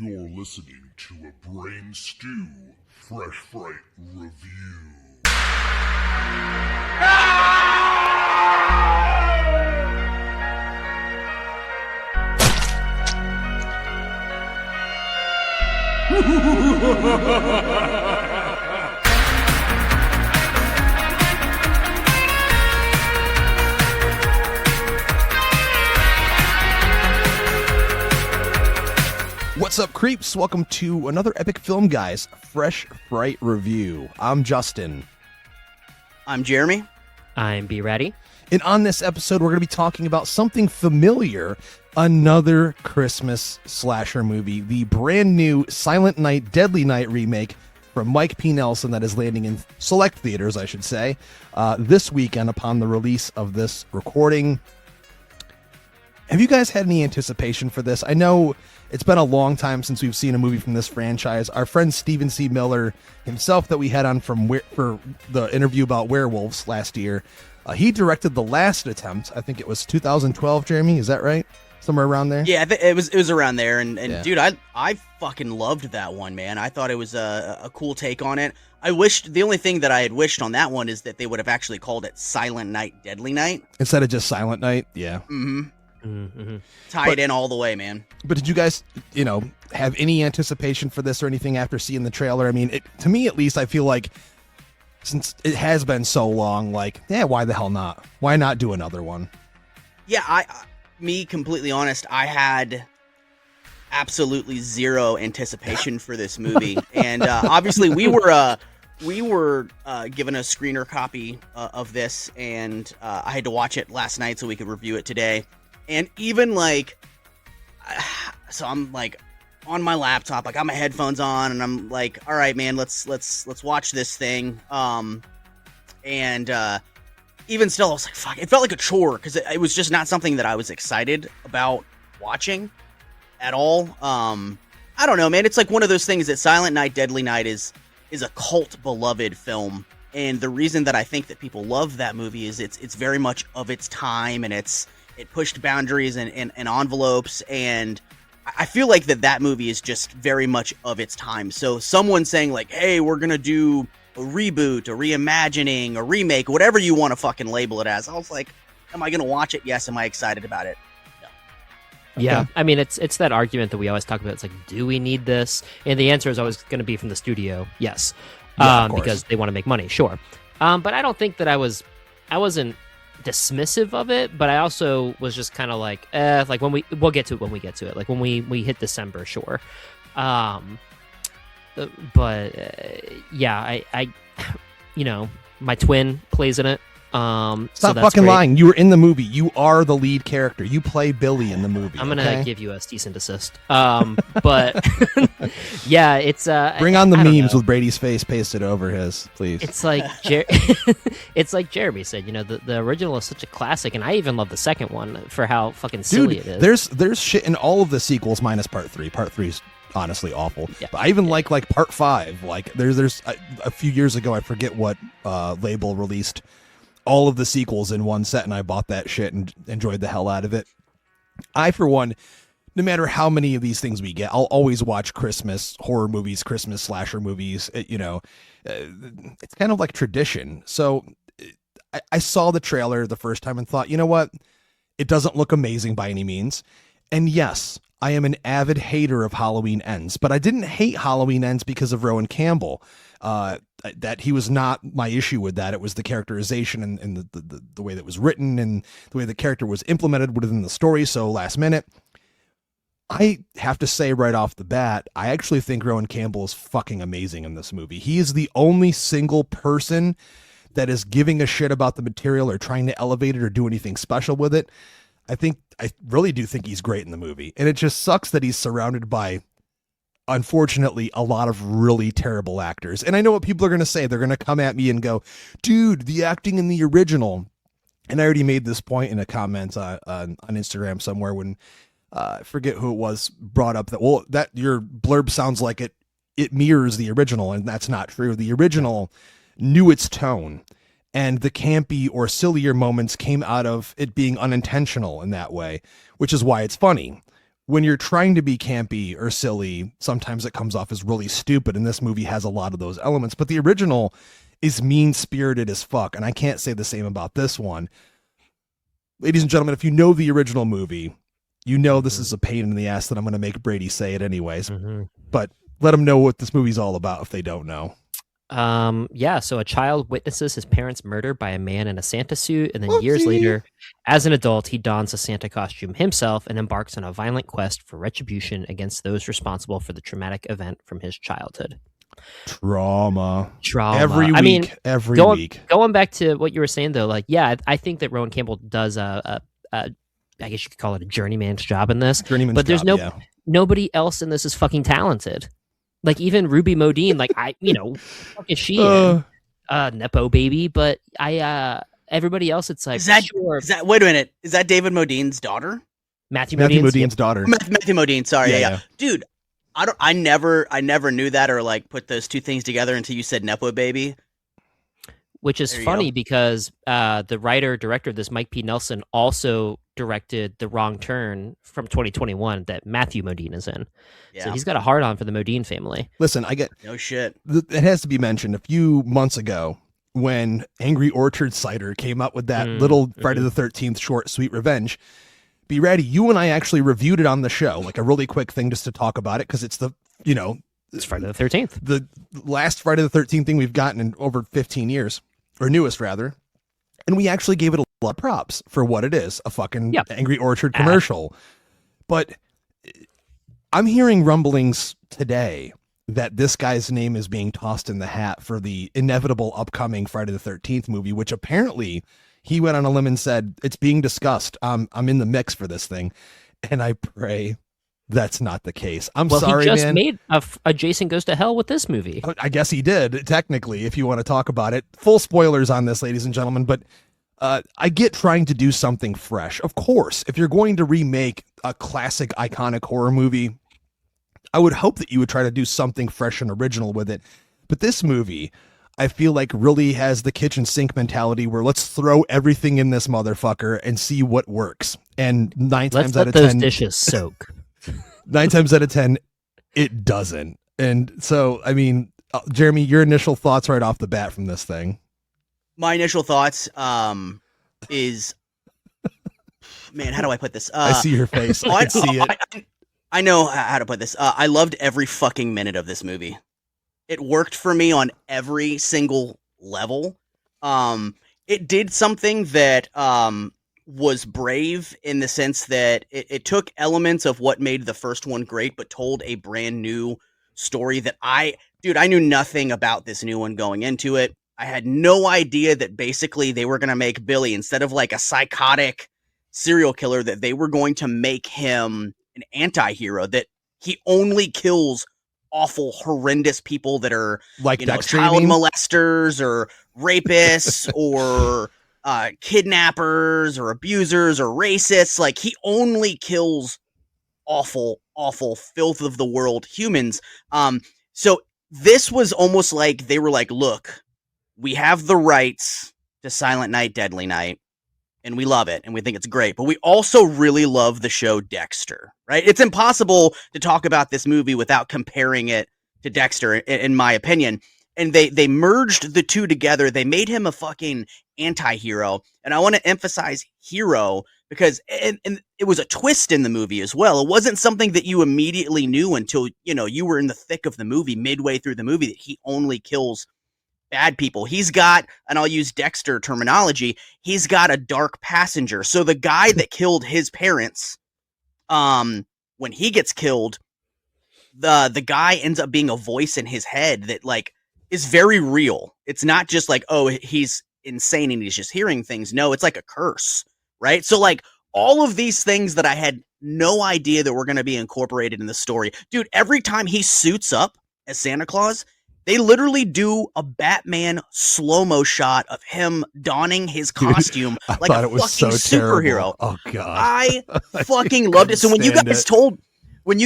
You're listening to a Brain Stew Fresh Fright review. What's up, creeps? Welcome to another Epic Film Guys Fresh Fright review. I'm Justin. I'm Jeremy. I'm BluBrry. And on this episode, we're going to be talking about something familiar, another Christmas slasher movie, the brand new Silent Night, Deadly Night remake from Mike P. Nelson that is landing in select theaters, I should say, this weekend upon the release of this recording. Have you guys had any anticipation for this? I know it's been a long time since we've seen a movie from this franchise. Our friend Stephen C. Miller himself that we had on for the interview about werewolves last year, he directed the last attempt. I think it was 2012, Jeremy. Is that right? Somewhere around there? Yeah, it was around there. And yeah. Dude, I fucking loved that one, man. I thought it was a cool take on it. The only thing that I had wished on that one is that they would have actually called it Silent Night, Deadly Night. Instead of just Silent Night? Yeah. Mm-hmm. Tied in all the way, man. But did you guys, have any anticipation for this or anything after seeing the trailer? I mean, to me at least, I feel like since it has been so long, why the hell not? Why not do another one? Yeah, me completely honest, I had absolutely zero anticipation for this movie, and obviously we were given a screener copy of this, and I had to watch it last night so we could review it today. And even so I'm on my laptop, I got my headphones on, and I'm like, all right, man, let's watch this thing. And even still, I was like, fuck, it felt like a chore because it was just not something that I was excited about watching at all. I don't know, man. It's like one of those things that Silent Night, Deadly Night is a cult beloved film. And the reason that I think that people love that movie is it's very much of its time, and it pushed boundaries and envelopes, and I feel like that movie is just very much of its time. So someone saying like, hey, we're going to do a reboot, a reimagining, a remake, whatever you want to fucking label it as. I was like, am I going to watch it? Yes. Am I excited about it? No. Yeah. Okay. I mean, it's that argument that we always talk about. It's like, do we need this? And the answer is always going to be from the studio. Yes. Yeah, because they want to make money. Sure. But I don't think that I wasn't dismissive of it, but I also was just kind of like, we'll get to it when we get to it. Like when we hit December, sure. Yeah, I my twin plays in it. Stop so that's fucking great. lying. You were in the movie. You are the lead character. You play Billy in the movie. I'm gonna okay? give you a cease and desist. But yeah, it's Bring on the I don't memes know. with Brady's face pasted over his, please. It's like it's like Jeremy said. The original is such a classic, and I even love the second one for how fucking silly Dude, it is. there's shit in all of the sequels minus part 3. Part 3's honestly awful. Yeah. But I even like part 5. Like there's a few years ago, I forget what label released all of the sequels in one set, and I bought that shit and enjoyed the hell out of it. I, for one, no matter how many of these things we get, I'll always watch Christmas horror movies, Christmas slasher movies. It's kind of like tradition. So I saw the trailer the first time and thought, you know what? It doesn't look amazing by any means. And yes, I am an avid hater of Halloween Ends, but I didn't hate Halloween Ends because of Rowan Campbell. That he was not my issue with that. It was the characterization and the way that it was written and the way the character was implemented within the story so last minute. I have to say right off the bat, I actually think Rowan Campbell is fucking amazing in this movie. He is the only single person that is giving a shit about the material or trying to elevate it or do anything special with it. I really do think he's great in the movie. And it just sucks that he's surrounded by, unfortunately, a lot of really terrible actors. And I know what people are going to say. They're going to come at me and go, dude, the acting in the original. And I already made this point in a comment on Instagram somewhere when I forget who it was brought up that your blurb sounds like it mirrors the original. And that's not true. The original knew its tone, and the campy or sillier moments came out of it being unintentional in that way, which is why it's funny. when you're trying to be campy or silly, sometimes it comes off as really stupid, and this movie has a lot of those elements. But the original is mean-spirited as fuck, and I can't say the same about this one. Ladies and gentlemen, if you know the original movie, you know this is a pain in the ass that I'm going to make Brady say it anyways. But let them know what this movie's all about if they don't know. So a child witnesses his parents' murder by a man in a Santa suit, and then years later, as an adult, he dons a Santa costume himself and embarks on a violent quest for retribution against those responsible for the traumatic event from his childhood. Trauma. Every week. Going back to what you were saying, though, like, yeah, I think that Rowan Campbell does I guess you could call it a journeyman's job in this. But there's nobody else in this is fucking talented. Like, even Ruby Modine, like, fuck is she in? Nepo baby, but everybody else, it's like, wait a minute, is that David Modine's daughter? Matthew Modine's daughter. Matthew Modine, sorry, yeah. Dude, I never knew that or like put those two things together until you said Nepo baby. Which is funny because the writer-director of this, Mike P. Nelson, also directed The Wrong Turn from 2021 that Matthew Modine is in. Yeah. So he's got a hard-on for the Modine family. Listen, no shit. It has to be mentioned, a few months ago, when Angry Orchard Cider came up with that little Friday the 13th short, Sweet Revenge, be ready. You and I actually reviewed it on the show, like a really quick thing just to talk about it, because it's it's Friday the 13th. The last Friday the 13th thing we've gotten in over 15 years. Or newest, rather. And we actually gave it a lot of props for what it is, a fucking Angry Orchard commercial. But I'm hearing rumblings today that this guy's name is being tossed in the hat for the inevitable upcoming Friday the 13th movie, which apparently he went on a limb and said, it's being discussed. I'm in the mix for this thing. And I pray that's not the case. Sorry, he just man. made a Jason Goes to Hell with this movie. I guess he did, technically, if you want to talk about it. Full spoilers on this, ladies and gentlemen, but I get trying to do something fresh. Of course, if you're going to remake a classic, iconic horror movie, I would hope that you would try to do something fresh and original with it. But this movie, I feel like, really has the kitchen sink mentality where let's throw everything in this motherfucker and see what works. And 9 times out of 10... Let's let those dishes soak. 9 times out of 10, it doesn't. And so, I mean, Jeremy, your initial thoughts right off the bat from this thing? My initial thoughts is, man, how do I put this? I see your face. I can see it. I know how to put this. I loved every fucking minute of this movie. It worked for me on every single level. It did something that was brave in the sense that it took elements of what made the first one great, but told a brand new story that I knew nothing about this new one going into it. I had no idea that basically they were going to make Billy, instead of like a psychotic serial killer, that they were going to make him an anti-hero, that he only kills awful, horrendous people that are like child molesters or rapists or kidnappers or abusers or racists. Like, he only kills awful filth of the world humans. So this was almost like they were like, look, we have the rights to Silent Night, Deadly Night, and we love it, and we think it's great, but we also really love the show Dexter, right? It's impossible to talk about this movie without comparing it to Dexter, in my opinion. And they merged the two together. They made him a fucking anti-hero. And I want to emphasize hero because and it was a twist in the movie as well. It wasn't something that you immediately knew until, you were in the thick of the movie, midway through the movie, that he only kills bad people. He's got, and I'll use Dexter terminology, he's got a dark passenger. So the guy that killed his parents, when he gets killed, the guy ends up being a voice in his head that like is very real. It's not just like, oh, he's insane and he's just hearing things. No, it's like a curse, right? So like all of these things that I had no idea that were going to be incorporated in the story. Dude, every time he suits up as Santa Claus, they literally do a Batman slow-mo shot of him donning his costume like a fucking superhero. Oh god. I fucking loved it. So when you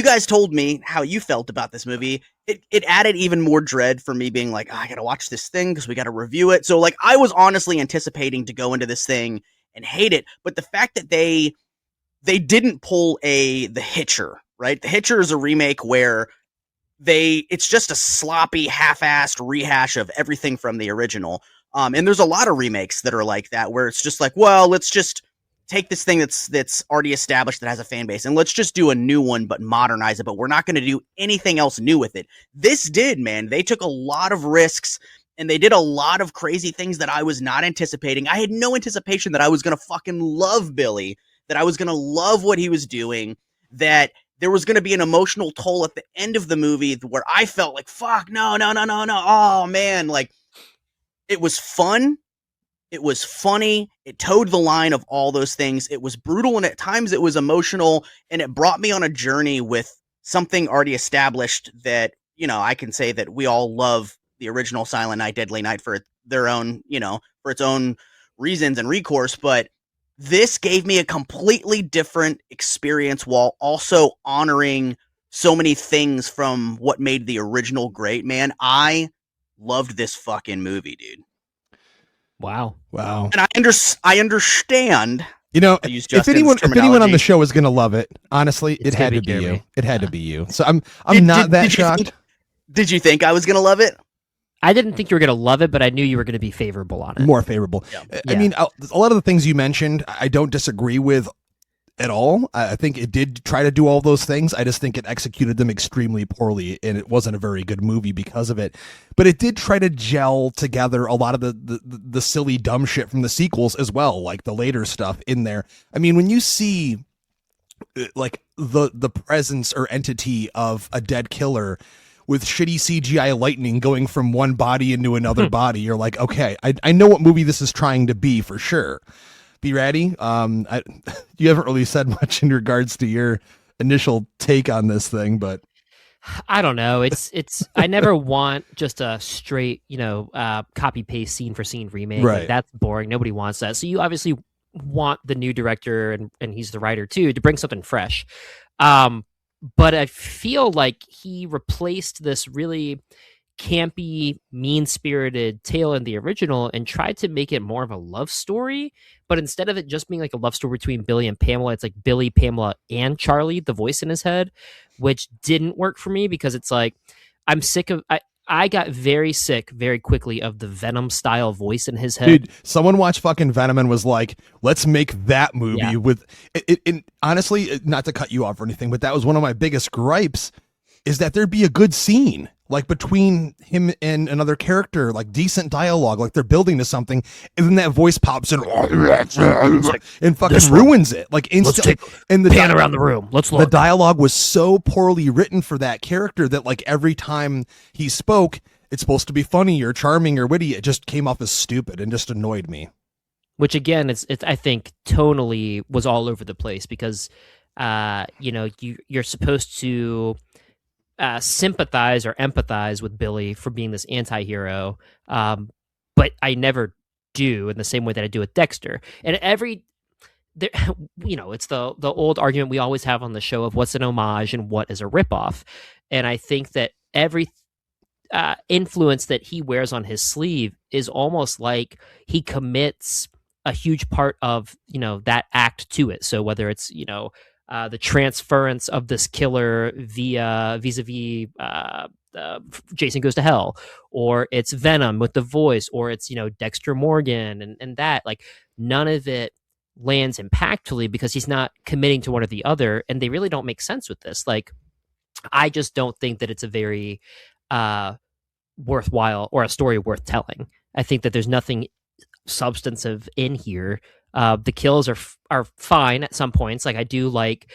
guys told me how you felt about this movie, it added even more dread for me being like, I gotta watch this thing because we gotta review it. So like I was honestly anticipating to go into this thing and hate it, but the fact that they they didn't pull The Hitcher, right? The Hitcher is a remake where it's just a sloppy, half-assed rehash of everything from the original. And there's a lot of remakes that are like that, where it's just like, well, let's just take this thing that's already established that has a fan base, and let's just do a new one, but modernize it. But we're not going to do anything else new with it. This did, man. They took a lot of risks, and they did a lot of crazy things that I was not anticipating. I had no anticipation that I was going to fucking love Billy, that I was going to love what he was doing, that there was going to be an emotional toll at the end of the movie where I felt like, fuck, no. Oh, man. Like, it was fun. It was funny. It towed the line of all those things. It was brutal, and at times it was emotional, and it brought me on a journey with something already established that, I can say that we all love the original Silent Night, Deadly Night for their own, for its own reasons and recourse. But this gave me a completely different experience while also honoring so many things from what made the original great, man. I loved this fucking movie, dude. Wow. And I understand. If anyone on the show is going to love it, honestly, it had to be you. It had to be you. So I'm not that shocked. Did you think I was going to love it? I didn't think you were going to love it, but I knew you were going to be favorable on it. More favorable. Yeah. I mean, a lot of the things you mentioned, I don't disagree with at all. I think it did try to do all those things. I just think it executed them extremely poorly, and it wasn't a very good movie because of it. But it did try to gel together a lot of the silly, dumb shit from the sequels as well, like the later stuff in there. I mean, when you see like the presence or entity of a dead killer with shitty CGI lightning going from one body into another body, you're like, okay, I know what movie this is trying to be for sure. Be ready. You haven't really said much in regards to your initial take on this thing, but I don't know. It's I never want just a straight, copy paste scene for scene remake. Right. Like, that's boring. Nobody wants that. So you obviously want the new director, and he's the writer too, to bring something fresh. But I feel like he replaced this really campy, mean-spirited tale in the original and tried to make it more of a love story. But instead of it just being like a love story between Billy and Pamela, it's like Billy, Pamela, and Charlie, the voice in his head, which didn't work for me because it's like, I'm sick of... I got very sick very quickly of the Venom style voice in his head. Dude, someone watched fucking Venom and was like, let's make that movie with it. And honestly, not to cut you off or anything, but that was one of my biggest gripes, is that there'd be a good scene like between him and another character, like decent dialogue, like they're building to something, and then that voice pops in and fucking ruins it. Like instantly. And the pan around the room. Let's look. The dialogue was so poorly written for that character that like every time he spoke, it's supposed to be funny or charming or witty. It just came off as stupid and just annoyed me. Which again, it's I think tonally was all over the place because, you're supposed to sympathize or empathize with Billy for being this anti-hero, but I never do in the same way that I do with Dexter. And it's the old argument we always have on the show of what's an homage and what is a ripoff. And I think that every influence that he wears on his sleeve is almost like he commits a huge part of that act to it. So whether it's the transference of this killer vis-a-vis Jason Goes to Hell, or it's Venom with the voice, or it's Dexter Morgan and that, like, none of it lands impactfully because he's not committing to one or the other, and they really don't make sense with this. Like, I just don't think that it's a very worthwhile or a story worth telling. I think that there's nothing substantive in here. The kills are fine at some points. Like, I do like,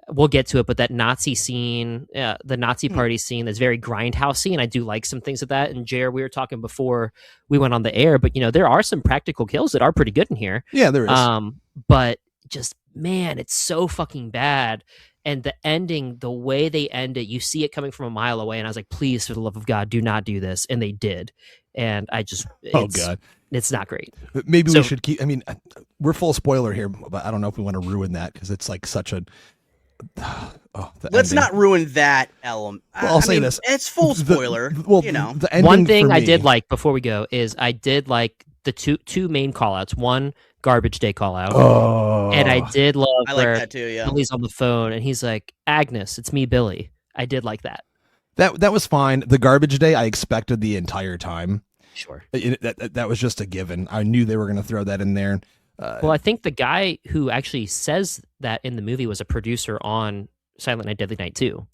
we'll get to it, but that Nazi scene, the Nazi party scene, that's very grindhouse scene. I do like some things of that. And Jer, we were talking before we went on the air, but there are some practical kills that are pretty good in here. Yeah, there is. But just, man, it's so fucking bad. And the ending, the way they end it, you see it coming from a mile away. And I was like, please, for the love of God, do not do this. And they did. And I just, God. It's not great. Maybe we should keep, we're full spoiler here, but I don't know if we want to ruin that because it's like such a... Let's not ruin that element. Well, I'll say this. It's full spoiler. The one thing I did like before we go is I did like the two main callouts. One, garbage day call out. Oh, and I did love I where like that too. Yeah, Billy's on the phone and he's like, "Agnes, it's me, Billy." I did like that. That was fine. The garbage day I expected the entire time. Sure. That was just a given. I knew they were going to throw that in there. Well, I think the guy who actually says that in the movie was a producer on Silent Night, Deadly Night 2.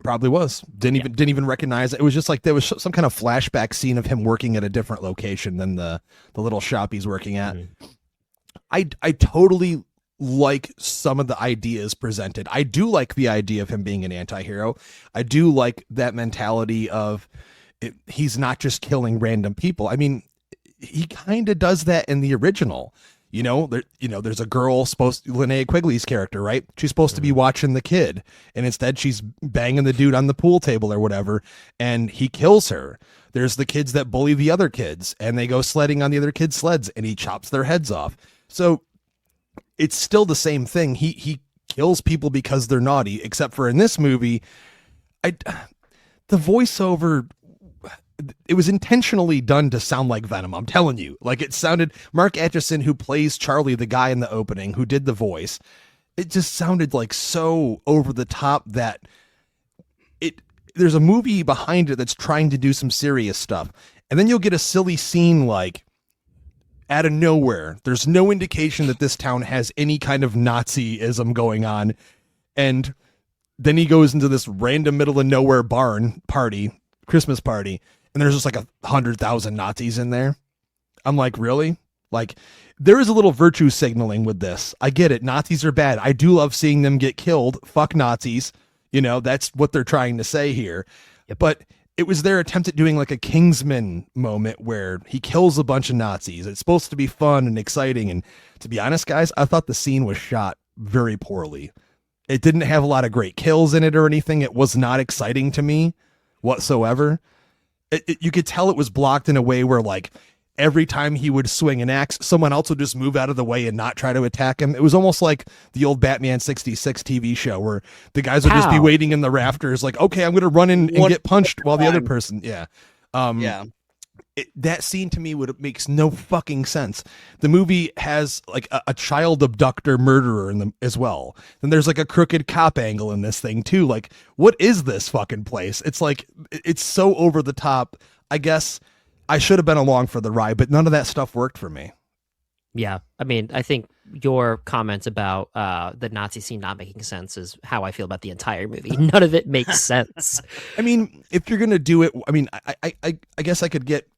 Probably was. Didn't even recognize it. It was just like there was some kind of flashback scene of him working at a different location than the little shop he's working at. Mm-hmm. I totally like some of the ideas presented. I do like the idea of him being an anti-hero. I do like that mentality of he's not just killing random people. I mean, he kind of does that in the original. There's a girl Linnea Quigley's character, right? She's supposed to be watching the kid, and instead she's banging the dude on the pool table or whatever, and he kills her. There's the kids that bully the other kids, and they go sledding on the other kids' sleds, and he chops their heads off. So it's still the same thing. He kills people because they're naughty, except for in this movie, the voiceover, it was intentionally done to sound like Venom. I'm telling you, like it sounded. Mark Atchison, who plays Charlie, the guy in the opening, who did the voice, it just sounded like so over the top that there's a movie behind it that's trying to do some serious stuff, and then you'll get a silly scene like out of nowhere. There's no indication that this town has any kind of Nazism going on, and then he goes into this random middle of nowhere Christmas party. And there's just like 100,000 Nazis in there. I'm like, really? Like, there is a little virtue signaling with this. I get it. Nazis are bad. I do love seeing them get killed. Fuck Nazis. That's what they're trying to say here. Yep. But it was their attempt at doing like a Kingsman moment where he kills a bunch of Nazis. It's supposed to be fun and exciting. And to be honest, guys, I thought the scene was shot very poorly. It didn't have a lot of great kills in it or anything. It was not exciting to me whatsoever. You could tell it was blocked in a way where like every time he would swing an axe, someone else would just move out of the way and not try to attack him. It was almost like the old Batman 66 TV show where the guys would just be waiting in the rafters like, okay, I'm going to run in and get punched while the other person. Yeah. That scene to me makes no fucking sense. The movie has like a child abductor murderer in them as well. Then there's like a crooked cop angle in this thing too. Like, what is this fucking place? It's like, it's so over the top. I guess I should have been along for the ride, but none of that stuff worked for me. Yeah. I mean, I think your comments about the Nazi scene not making sense is how I feel about the entire movie. None of it makes sense. I mean, if you're going to do it, I mean, I guess I could get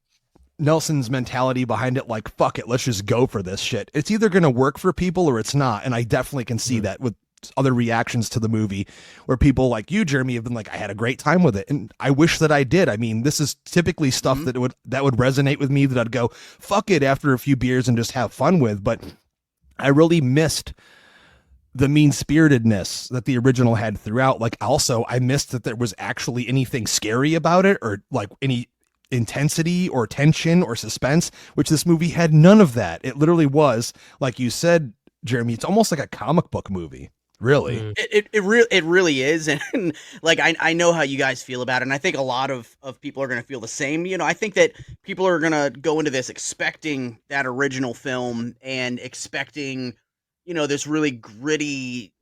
Nelson's mentality behind it, like, fuck it, let's just go for this shit. It's either going to work for people or it's not. And I definitely can see that with other reactions to the movie where people like you, Jeremy, have been like, I had a great time with it. And I wish that I did. I mean, this is typically stuff that would resonate with me, that I'd go, fuck it, after a few beers and just have fun with. But I really missed the mean-spiritedness that the original had throughout. Like, also, I missed that there was actually anything scary about it or like any intensity or tension or suspense, which this movie had none of that. It literally was, like you said, Jeremy, it's almost like a comic book movie. Really. It really is. And like, I know how you guys feel about it. And I think a lot of people are going to feel the same. I think that people are going to go into this expecting that original film and expecting, this really gritty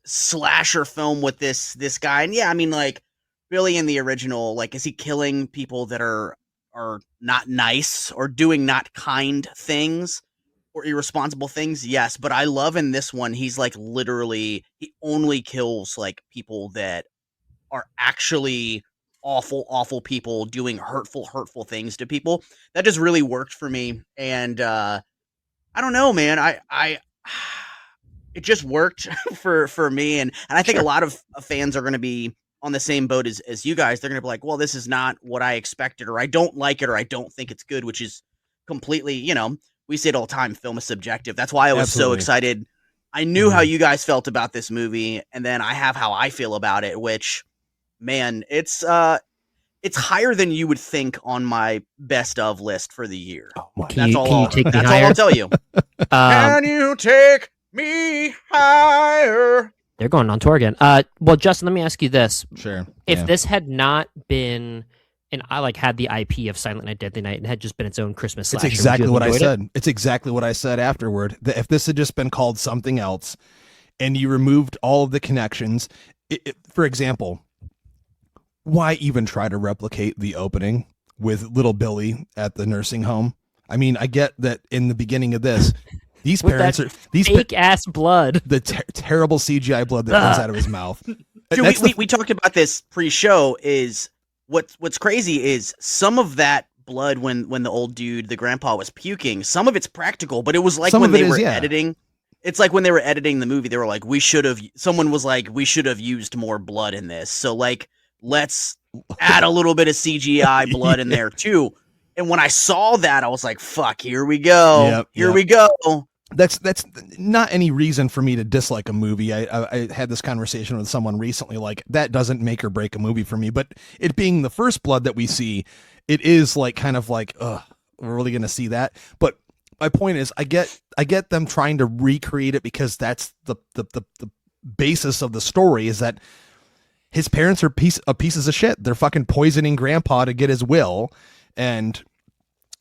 slasher film with this guy. And yeah, I mean, like, Billy in the original, like, is he killing people that are not nice or doing not kind things or irresponsible things? Yes, but I love in this one, he's like literally, he only kills like people that are actually awful people doing hurtful things to people. That just really worked for me. And I don't know, man. I it just worked for me. And I think a lot of fans are going to be on the same boat as you guys. They're going to be like, well, this is not what I expected, or I don't like it, or I don't think it's good, which is completely, we say it all the time, film is subjective. That's why I was so excited. I knew how you guys felt about this movie, and then I have how I feel about it, which, man, it's higher than you would think on my best of list for the year. Oh, that's all I'll tell you. Can you take me higher? They're going on tour again. Well, Justin, let me ask you this. Sure. If this had not been and I like had the IP of Silent Night, Deadly Night, and had just been its own Christmas slasher. It's exactly what I said. It's exactly what I said afterward. That if this had just been called something else, and you removed all of the connections, for example, why even try to replicate the opening with little Billy at the nursing home? I mean, I get that in the beginning of this, these parents are these fake ass blood, the terrible CGI blood that comes out of his mouth. Dude, we talked about this pre-show. Is what's crazy is some of that blood when the old dude, the grandpa, was puking. Some of it's practical, but it was like when they were editing. It's like when they were editing the movie, they were like, someone was like, we should have used more blood in this. So like, let's add a little bit of CGI blood in there too. And when I saw that, I was like, fuck, here we go. Here we go. That's not any reason for me to dislike a movie. I had this conversation with someone recently, like that doesn't make or break a movie for me, but it being the first blood that we see, it is like kind of like, ugh, we're really going to see that. But my point is I get them trying to recreate it because that's the basis of the story, is that his parents are pieces of shit. They're fucking poisoning grandpa to get his will. And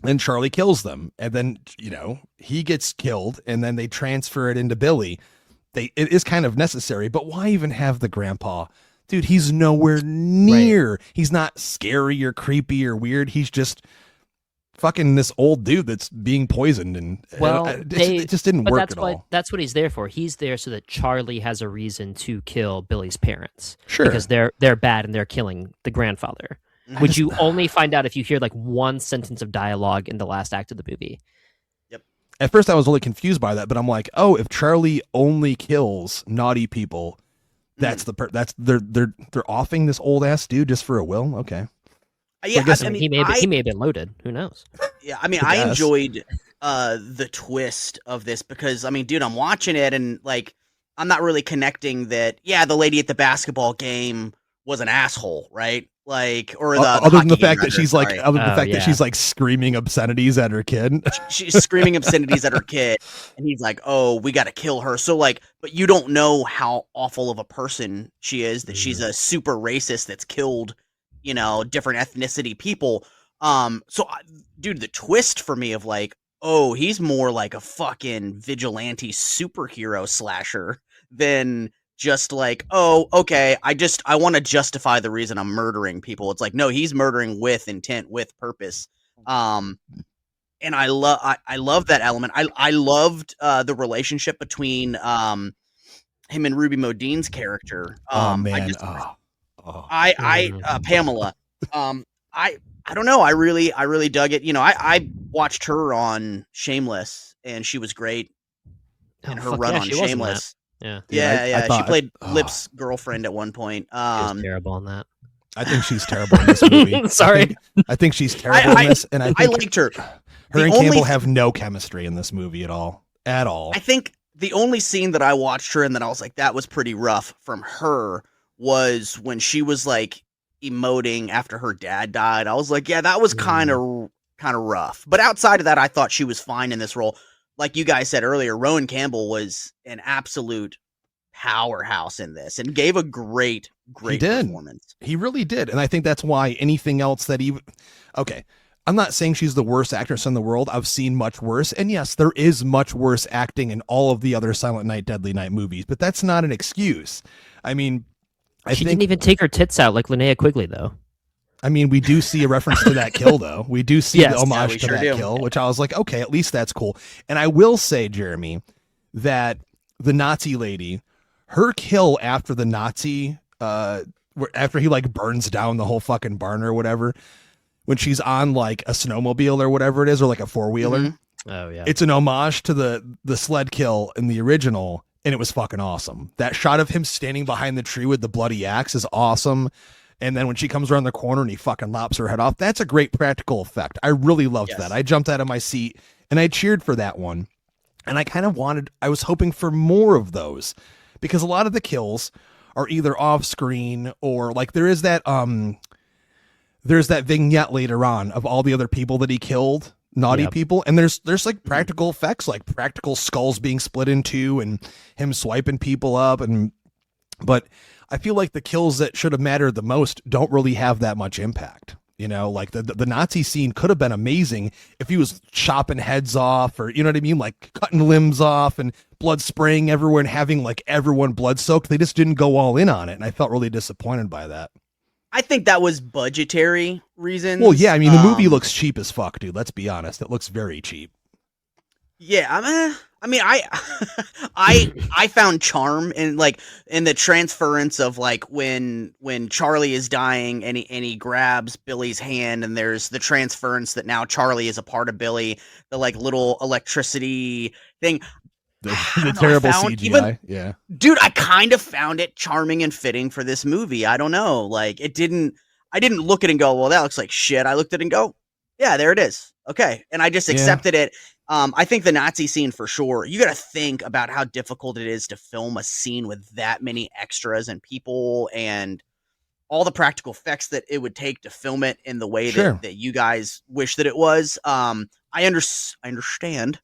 then Charlie kills them, and then, you know, he gets killed, and then they transfer it into Billy. It is kind of necessary, but why even have the grandpa? Dude, he's nowhere near. Right. He's not scary or creepy or weird. He's just fucking this old dude that's being poisoned, and it just didn't work at all. That's what he's there for. He's there so that Charlie has a reason to kill Billy's parents. Sure. Because they're bad and they're killing the grandfather. Which you only find out if you hear like one sentence of dialogue in the last act of the movie. Yep. At first I was really confused by that, but I'm like, oh, if Charlie only kills naughty people, they're offing this old ass dude just for a will. Okay. Yeah, I mean, he may have been loaded. Who knows? Yeah, I mean, I enjoyed the twist of this because, I mean, dude, I'm watching it and like I'm not really connecting that. Yeah, the lady at the basketball game was an asshole, right? Like, or other than the fact that she's like, that she's like screaming obscenities at her kid. She's screaming obscenities at her kid, and he's like, "Oh, we got to kill her." So like, but you don't know how awful of a person she is. That she's a super racist that's killed, you know, different ethnicity people. Dude, the twist for me of like, oh, he's more like a fucking vigilante superhero slasher than just like, oh, okay, I want to justify the reason I'm murdering people. It's like, no, he's murdering with intent, with purpose. And I love that element. I loved the relationship between him and Ruby Modine's character. Pamela. I don't know. I really dug it. You know, I watched her on Shameless, and she was great in her run on Shameless. Yeah. She played Lip's girlfriend at one point. She was terrible on that. I think she's terrible in this movie. Sorry. I think she's terrible in this, and I liked her. Her and Campbell have no chemistry in this movie at all. I think the only scene that I watched her and that I was like, that was pretty rough from her, was when she was like emoting after her dad died. I was like, yeah, that was kind of rough. But outside of that, I thought she was fine in this role. Like you guys said earlier, Rowan Campbell was an absolute powerhouse in this and gave a great performance. He really did. And I think that's why anything else that okay, I'm not saying she's the worst actress in the world. I've seen much worse. And yes, there is much worse acting in all of the other Silent Night, Deadly Night movies, but that's not an excuse. I mean, she didn't even take her tits out like Linnea Quigley, though. I mean, we do see a reference to that kill, though. We do see the homage to that kill, which I was like, okay, at least that's cool. And I will say, Jeremy, that the Nazi lady, her kill after the Nazi, after he like burns down the whole fucking barn or whatever, when she's on like a snowmobile or whatever it is, or like a four-wheeler. Mm-hmm. Oh, yeah. It's an homage to the sled kill in the original, and it was fucking awesome. That shot of him standing behind the tree with the bloody axe is awesome. And then when she comes around the corner and he fucking lops her head off, that's a great practical effect. I really loved that. I jumped out of my seat and I cheered for that one. And I was hoping for more of those, because a lot of the kills are either off screen or like there's that vignette later on of all the other people that he killed, naughty people. And there's like practical effects, like practical skulls being split in two and him swiping people up. But I feel like the kills that should have mattered the most don't really have that much impact. You know, like the Nazi scene could have been amazing if he was chopping heads off, or you know what I mean, like cutting limbs off and blood spraying everywhere and having like everyone blood soaked. They just didn't go all in on it, and I felt really disappointed by that. I think that was budgetary reasons. Well, yeah, I mean the movie looks cheap as fuck, dude. Let's be honest, it looks very cheap. Yeah, I found charm in the transference of like when Charlie is dying and he grabs Billy's hand, and there's the transference that now Charlie is a part of Billy, the like little electricity thing. The terrible CGI. Yeah. Dude, I kind of found it charming and fitting for this movie. I don't know. Like I didn't look at it and go, well, that looks like shit. I looked at it and go, yeah, there it is. Okay. And I just accepted it. I think the Nazi scene for sure, you got to think about how difficult it is to film a scene with that many extras and people and all the practical effects that it would take to film it in the way that you guys wish that it was. I understand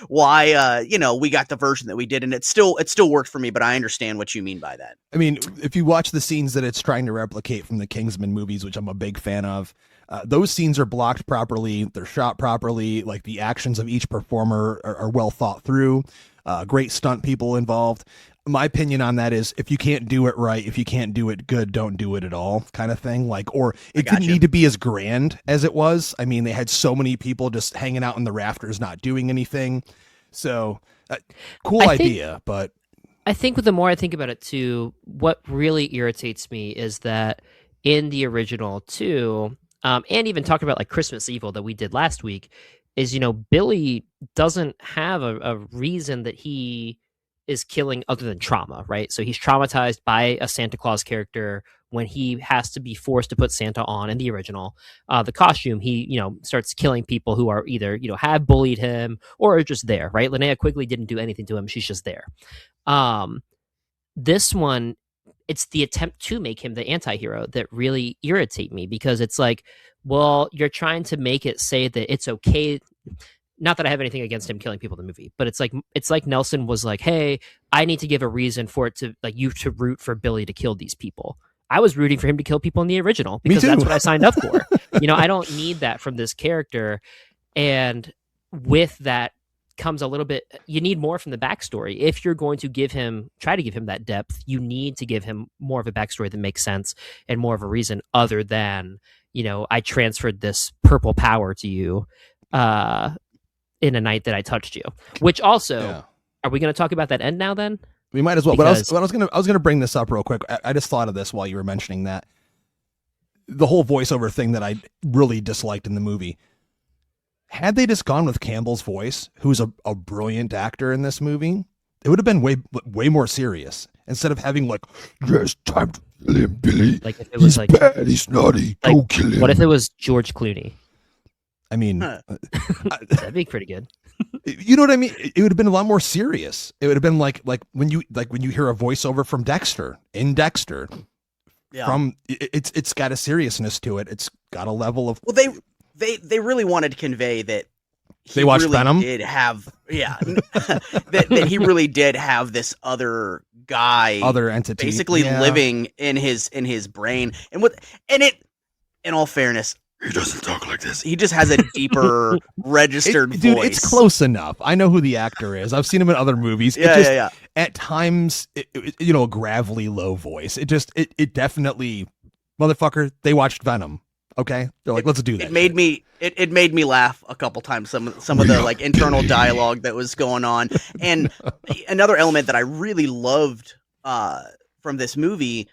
why, we got the version that we did, and it still worked for me, but I understand what you mean by that. I mean, if you watch the scenes that it's trying to replicate from the Kingsman movies, which I'm a big fan of, those scenes are blocked properly. They're shot properly. Like the actions of each performer are well thought through. Great stunt people involved. My opinion on that is if you can't do it right, if you can't do it good, don't do it at all kind of thing. Like, or it didn't need to be as grand as it was. I mean, they had so many people just hanging out in the rafters, not doing anything. So cool idea, but I think the more I think about it too, what really irritates me is that in the original too, and even talking about like Christmas Evil that we did last week, is, Billy doesn't have a reason that he is killing other than trauma, right? So he's traumatized by a Santa Claus character when he has to be forced to put Santa on in the original. The costume, he, starts killing people who are either, have bullied him or are just there, right? Linnea Quigley didn't do anything to him. She's just there. This one, it's the attempt to make him the anti-hero that really irritate me, because it's like, well, you're trying to make it say that it's okay. Not that I have anything against him killing people in the movie, but it's like Nelson was like, hey, I need to give a reason for it to like you to root for Billy to kill these people. I was rooting for him to kill people in the original because that's what I signed up for. I don't need that from this character. And with that comes a little bit, you need more from the backstory. If you're going to try to give him that depth, you need to give him more of a backstory that makes sense and more of a reason other than, I transferred this purple power to you in a night that I touched you. Which also, Are we going to talk about that end now then? We might as well. Because... But I was gonna bring this up real quick. I just thought of this while you were mentioning that. The whole voiceover thing that I really disliked in the movie. Had they just gone with Campbell's voice, who's a brilliant actor in this movie, it would have been way more serious. Instead of having like, yes, time to kill him, Billy. Like if it was he's bad, he's naughty, like, go kill him. What if it was George Clooney? I mean, that'd be pretty good. You know what I mean? It would have been a lot more serious. It would have been like when you hear a voiceover from Dexter in Dexter. Yeah. It's got a seriousness to it. It's got a level of. Well, they really wanted to convey that they watched really Venom. Did have that he really did have this other guy, other entity, basically living in his brain, and in all fairness, he doesn't talk like this. He just has a deeper registered voice. Dude, it's close enough. I know who the actor is. I've seen him in other movies. Yeah. At times, a gravelly low voice. It definitely, motherfucker, they watched Venom. Okay, they're like, let's do that. It made me laugh a couple times. Some of the like internal dialogue that was going on, and another element that I really loved from this movie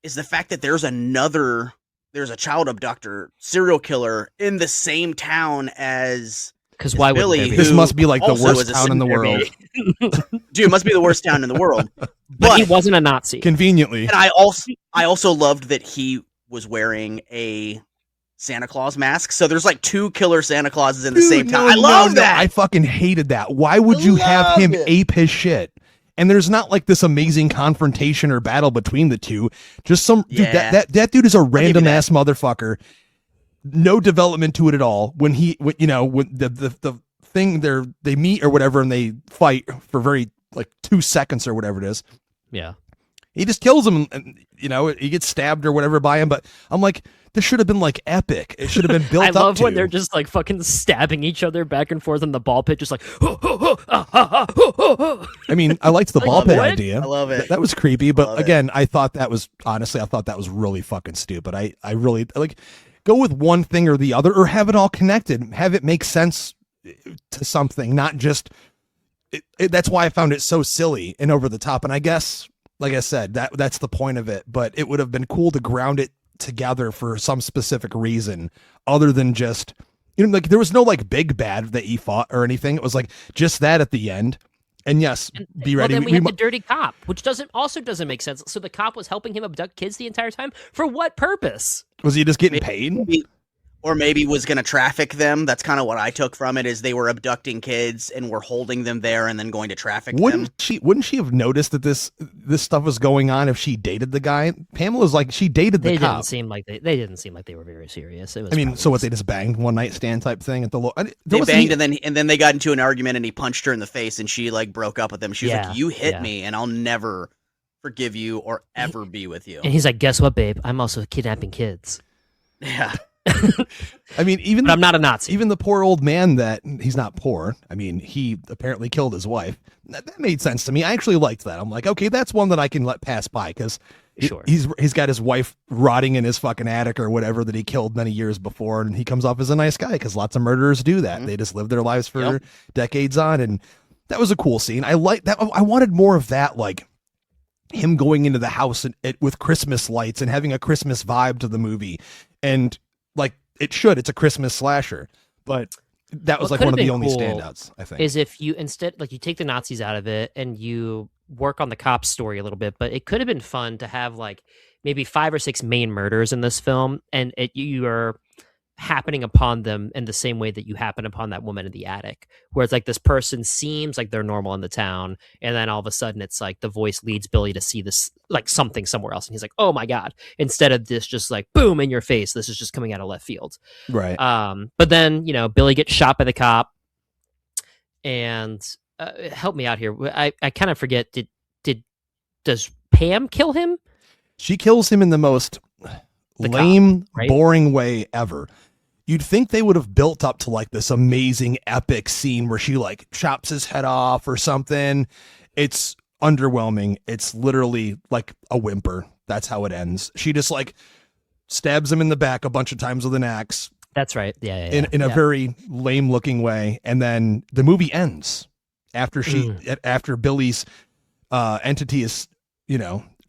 is the fact that there's a child abductor serial killer in the same town as. Because why would Billy? This must be like the worst town in the world. Dude, it must be the worst town in the world. But he wasn't a Nazi. Conveniently, and I also loved that he was wearing a Santa Claus mask. So there's like two killer Santa Clauses in the same town. I love that. I fucking hated that. Why would you have him ape his shit? And there's not like this amazing confrontation or battle between the two. Just dude, that dude is a random ass motherfucker. No development to it at all. When the thing they meet or whatever and they fight for very like 2 seconds or whatever it is. Yeah. He just kills him, and he gets stabbed or whatever by him. But I'm like, this should have been like epic. It should have been built up. I love when they're just like fucking stabbing each other back and forth in the ball pit, just like. I mean, I liked the ball pit idea. I love it. That was creepy, but again, I thought that was really fucking stupid. I really like go with one thing or the other, or have it all connected, have it make sense to something, not just. That's why I found it so silly and over the top. And I guess, like I said, that's the point of it. But it would have been cool to ground it together for some specific reason other than just, like there was no like big bad that he fought or anything. It was like just that at the end. And yes, be ready. Well, then we had the dirty cop, which doesn't make sense. So the cop was helping him abduct kids the entire time. For what purpose? Was he just getting paid? Or maybe was going to traffic them. That's kind of what I took from it, is they were abducting kids and were holding them there and then going to traffic them. Wouldn't she have noticed that this stuff was going on if she dated the guy? Pamela's like, she dated the cop. They didn't seem like they were very serious. It was so what, they just banged one night stand type thing at the they banged and then they got into an argument and he punched her in the face and she like broke up with him. She was like, you hit me and I'll never forgive you or ever be with you. And he's like, guess what, babe? I'm also kidnapping kids. Yeah. I mean, but I'm not a Nazi. Even the poor old man that he's not poor. I mean, he apparently killed his wife. That made sense to me. I actually liked that. I'm like, okay, that's one that I can let pass by because he's got his wife rotting in his fucking attic or whatever that he killed many years before, and he comes off as a nice guy because lots of murderers do that. Mm-hmm. They just live their lives for decades on, and that was a cool scene. I like that. I wanted more of that, like him going into the house with Christmas lights and having a Christmas vibe to the movie, and like it's a Christmas slasher, but that was like one of the only standouts, I think. Is if you instead, like, you take the Nazis out of it and you work on the cop's story a little bit, but it could have been fun to have like maybe 5 or 6 main murders in this film, and you are happening upon them in the same way that you happen upon that woman in the attic, where it's like this person seems like they're normal in the town, and then all of a sudden it's like the voice leads Billy to see this like something somewhere else, and he's like, oh my god, instead of this just like boom in your face, this is just coming out of left field, right? But then Billy gets shot by the cop, and help me out here, I kind of forget, does Pam kill him? She kills him in the most lame, cop, right? Boring way ever. You'd think they would have built up to like this amazing epic scene where she like chops his head off or something. It's underwhelming. It's literally like a whimper. That's how it ends. She just like stabs him in the back a bunch of times with an axe. That's right. Yeah. In a very lame looking way. And then the movie ends after after Billy's entity is,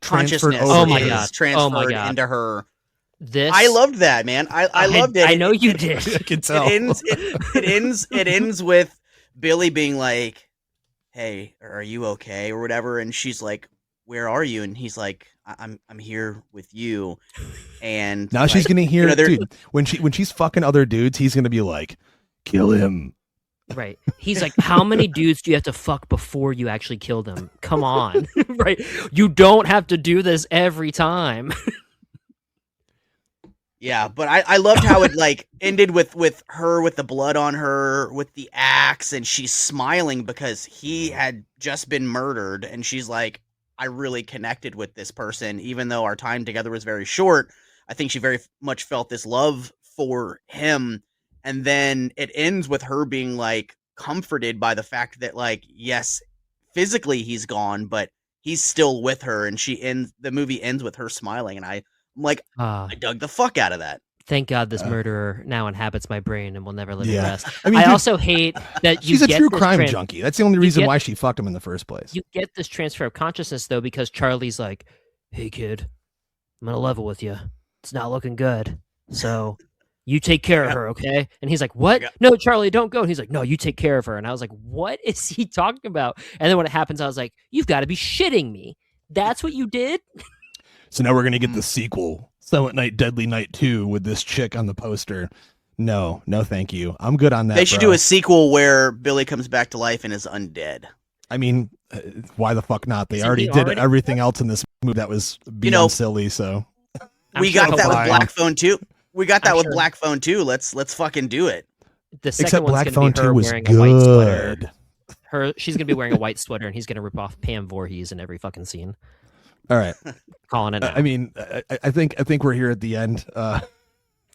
transferred over. Oh my god. Transferred into her. I loved that, man. I loved it. I know you did. I can tell. It ends with Billy being like, "Hey, are you okay?" or whatever, and she's like, "Where are you?" and he's like, "I'm here with you." And now she's gonna hear, dude. When she's fucking other dudes, he's gonna be like, "Kill him." Right. He's like, how many dudes do you have to fuck before you actually kill them? Come on. Right. You don't have to do this every time. Yeah, but I loved how it like ended with her with the blood on her with the axe, and she's smiling because he had just been murdered, and she's like, I really connected with this person, even though our time together was very short. I think she very much felt this love for him, and then it ends with her being like comforted by the fact that like, yes, physically he's gone, but he's still with her, and the movie ends with her smiling, and I'm like, I dug the fuck out of that. Thank God this murderer now inhabits my brain and will never let me rest. I mean, I also hate that she's a true crime junkie. That's the only reason why she fucked him in the first place. You get this transfer of consciousness, though, because Charlie's like, hey, kid, I'm going to level with you. It's not looking good. So you take care of her, okay? And he's like, what? No, Charlie, don't go. And he's like, no, you take care of her. And I was like, what is he talking about? And then when it happens, I was like, you've got to be shitting me. That's what you did? So now we're going to get the sequel, Silent Night, Deadly Night 2, with this chick on the poster. No, thank you. I'm good on that. They should do a sequel where Billy comes back to life and is undead. I mean, why the fuck not? They already did everything else in this movie that was beyond silly, so. We got that with Black Phone 2. We got that with Black Phone 2. Let's fucking do it. The second Except one's Black Phone 2 was wearing good. A white sweater. She's going to be wearing a white sweater, and he's going to rip off Pam Voorhees in every fucking scene. All right. Calling it. I mean, I think we're here at the end.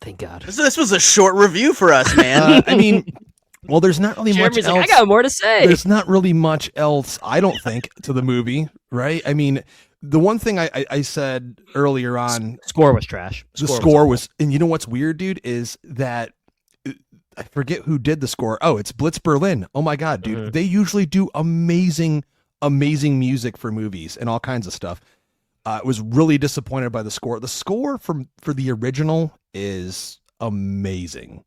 Thank God. This was a short review for us, man. I mean, well, there's not really Jeremy's much like, else. I got more to say. There's not really much else, I don't think, to the movie, right? I mean, the one thing I said earlier on, score was trash. The score was, and you know what's weird, dude, is that I forget who did the score. Oh, it's Blitz Berlin. Oh my God, dude. Mm-hmm. They usually do amazing music for movies and all kinds of stuff. I was really disappointed by the score. The score for the original is amazing.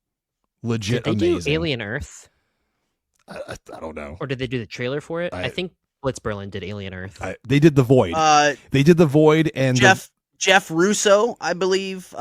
Legit did they amazing. Do Alien Earth? I don't know. Or did they do the trailer for it? I think Blitz Berlin did Alien Earth. They did The Void. They did The Void, and Jeff Russo, I believe,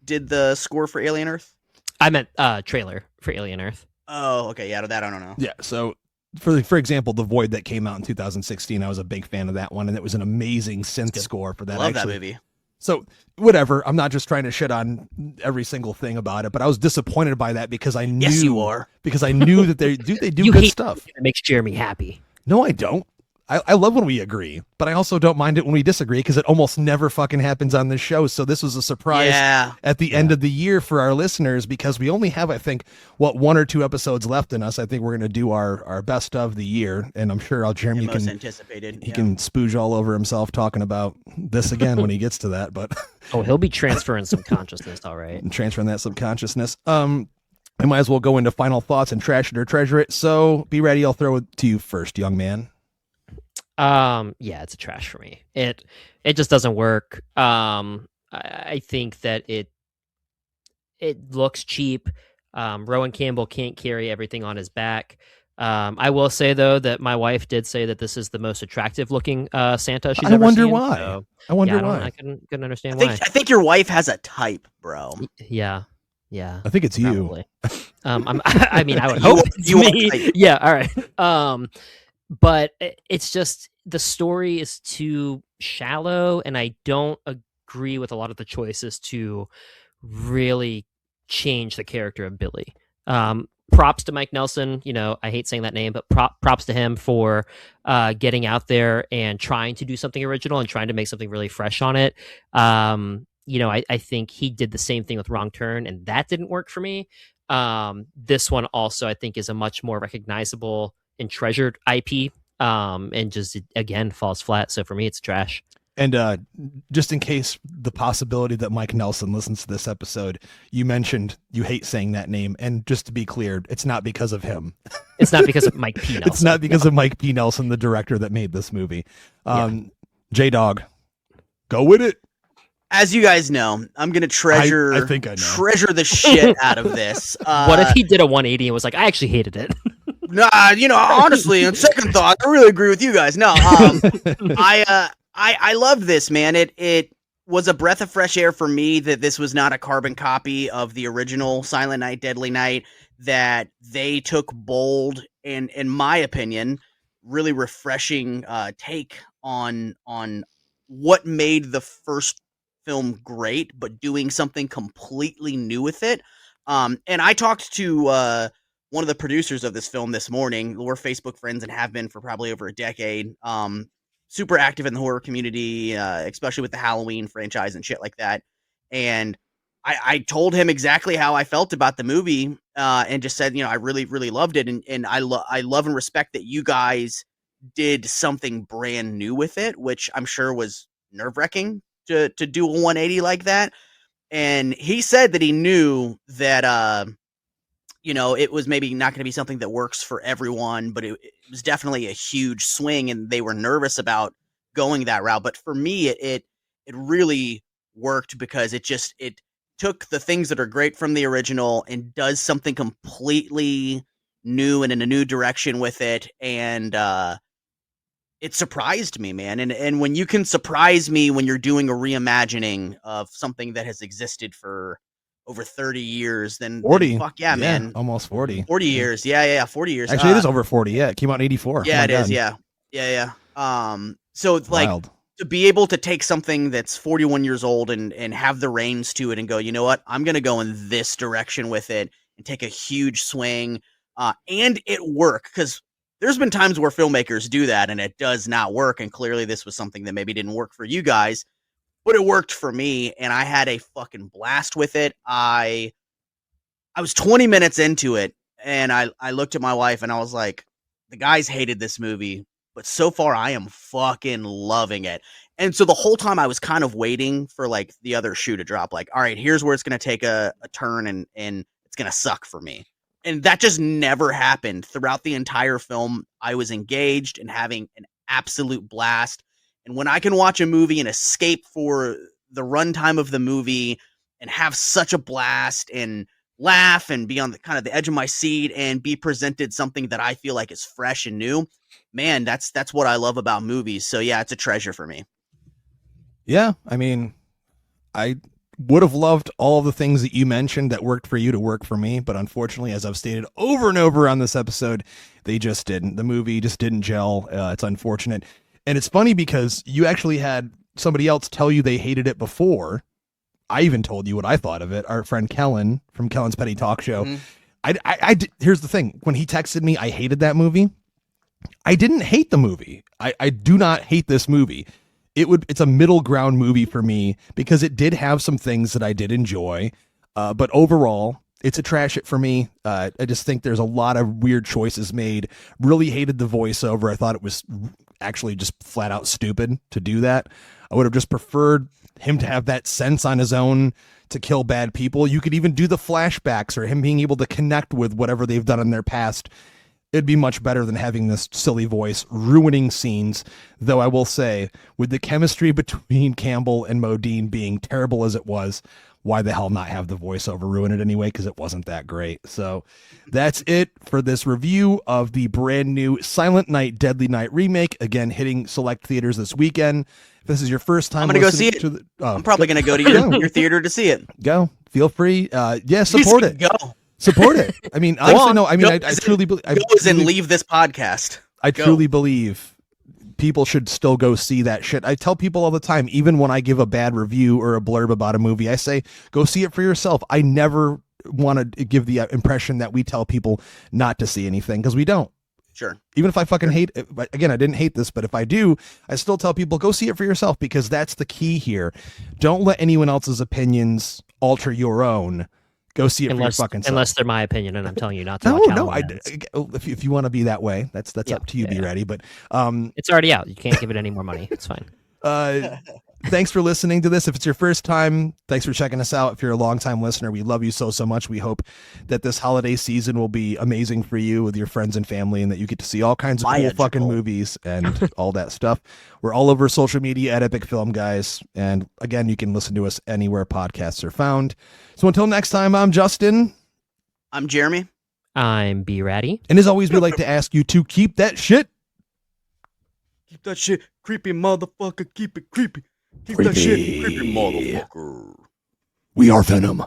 did the score for Alien Earth. I meant trailer for Alien Earth. Oh, okay. Yeah, that I don't know. Yeah, so for example, The Void that came out in 2016, I was a big fan of that one, and it was an amazing synth score for that. Love that movie. So whatever, I'm not just trying to shit on every single thing about it, but I was disappointed by that because I knew. Yes, you are. Because I knew that they do good stuff. It makes Jeremy happy. No, I don't. I love when we agree, but I also don't mind it when we disagree because it almost never fucking happens on this show. So this was a surprise at the end of the year for our listeners because we only have, I think, 1 or 2 episodes left in us. I think we're going to do our best of the year, and I'm sure Jeremy most anticipated. He can spooge all over himself talking about this again when he gets to that. But he'll be transferring some consciousness, all right. Transferring that subconsciousness. I might as well go into final thoughts and trash it or treasure it. So be ready. I'll throw it to you first, young man. Yeah, it's a trash for me. It just doesn't work. I think that it looks cheap. Rowan Campbell can't carry everything on his back. I will say though that my wife did say that this is the most attractive looking Santa she's ever seen. I wonder why. So, I wonder why. I couldn't understand why. I think your wife has a type, bro. Yeah. I think it's probably you. I mean, I would hope it's me. Yeah. All right. But it's just the story is too shallow, and I don't agree with a lot of the choices to really change the character of Billy. Props to Mike Nelson. You know, I hate saying that name, but props to him for getting out there and trying to do something original and trying to make something really fresh on it. You know, I think he did the same thing with Wrong Turn, and that didn't work for me. This one also, I think, is a much more recognizable and treasured IP, and just again falls flat. So for me, it's trash. And just in case the possibility that Mike Nelson listens to this episode, you mentioned you hate saying that name, and just to be clear, it's not because of him. It's not because of Mike P. Nelson. It's not because of Mike P. Nelson, the director that made this movie. J-Dog, go with it. As you guys know, I'm gonna treasure. I think I know. Treasure the shit out of this. What if he did a 180 and was like, I actually hated it? Nah, you know, honestly, on second thought, I really agree with you guys. No, I loved this, man. It was a breath of fresh air for me that this was not a carbon copy of the original Silent Night, Deadly Night. That they took bold and, in my opinion, really refreshing take on what made the first film great, but doing something completely new with it. And I talked to one of the producers of this film this morning. We're Facebook friends and have been for probably over a decade. Super active in the horror community, especially with the Halloween franchise and shit like that. And I told him exactly how I felt about the movie, and just said, you know, I really, really loved it. And I love and respect that you guys did something brand new with it, which I'm sure was nerve-wracking to do a 180 like that. And he said that he knew that, you know, it was maybe not going to be something that works for everyone, but it was definitely a huge swing, and they were nervous about going that route. But for me, it really worked because it took the things that are great from the original and does something completely new and in a new direction with it. And it surprised me, man. And when you can surprise me when you're doing a reimagining of something that has existed for over 30 years, then 40. Fuck yeah, man. Almost 40. 40 years. Yeah, 40 years. Actually, it is over 40. Yeah, it came out in 84. Yeah, it is. Yeah. So it's like, to be able to take something that's 41 years old and have the reins to it and go, you know what, I'm going to go in this direction with it and take a huge swing. And it worked, because there's been times where filmmakers do that and it does not work. And clearly this was something that maybe didn't work for you guys, but it worked for me. And I had a fucking blast with it. I was 20 minutes into it and I looked at my wife and I was like, the guys hated this movie, but so far I am fucking loving it. And so the whole time I was kind of waiting for like the other shoe to drop. Like, all right, here's where it's going to take a turn and it's going to suck for me. And that just never happened. Throughout the entire film, I was engaged and having an absolute blast. And when I can watch a movie and escape for the runtime of the movie and have such a blast and laugh and be on the kind of the edge of my seat and be presented something that I feel like is fresh and new, man, that's what I love about movies. So yeah, it's a treasure for me. Yeah, I mean, I would have loved all of the things that you mentioned that worked for you to work for me, but unfortunately, as I've stated over and over on this episode, they just didn't. The movie just didn't gel. It's unfortunate. And it's funny because you actually had somebody else tell you they hated it before I even told you what I thought of it. Our friend Kellen from Kellen's Petty Talk Show. Mm-hmm. Here's the thing. When he texted me, I hated that movie. I didn't hate the movie. I do not hate this movie. It's a middle ground movie for me because it did have some things that I did enjoy. But overall, it's a trash it for me. I just think there's a lot of weird choices made. Really hated the voiceover. I thought it was actually just flat out stupid to do that. I would have just preferred him to have that sense on his own to kill bad people. You could even do the flashbacks or him being able to connect with whatever they've done in their past. It'd be much better than having this silly voice ruining scenes. Though I will say, with the chemistry between Campbell and Modine being terrible as it was, why the hell not have the voiceover ruin it anyway? Because it wasn't that great. So that's it for this review of the brand new Silent Night, Deadly Night remake. Again, hitting select theaters this weekend. If this is your first time, I'm going to go see it. I'm probably going to go to your theater to see it. Go. Feel free. Yeah, support it. Go. Support it. I mean, honestly, no. I mean, I truly believe. Leave this podcast. I truly believe people should still go see that shit. I tell people all the time, even when I give a bad review or a blurb about a movie, I say, go see it for yourself. I never want to give the impression that we tell people not to see anything, because we don't. Sure. Even if I fucking hate it, again, I didn't hate this, but if I do, I still tell people, go see it for yourself, because that's the key here. Don't let anyone else's opinions alter your own. Go see it for your fucking self. Unless they're my opinion, and I'm telling you not to. If you want to be that way, that's up to you. Be ready, but it's already out. You can't give it any more money. It's fine. Thanks for listening to this. If it's your first time, thanks for checking us out. If you're a longtime listener, we love you so much. We hope that this holiday season will be amazing for you with your friends and family, and that you get to see all kinds of cool fucking movies and all that stuff. We're all over social media at Epic Film Guys. And again, you can listen to us anywhere podcasts are found. So until next time, I'm Justin. I'm Jeremy. I'm B-Ratty. And as always, we like to ask you to keep that shit. Keep that shit creepy, motherfucker. Keep it creepy. Keep that shit creepy, motherfucker. We are Venom.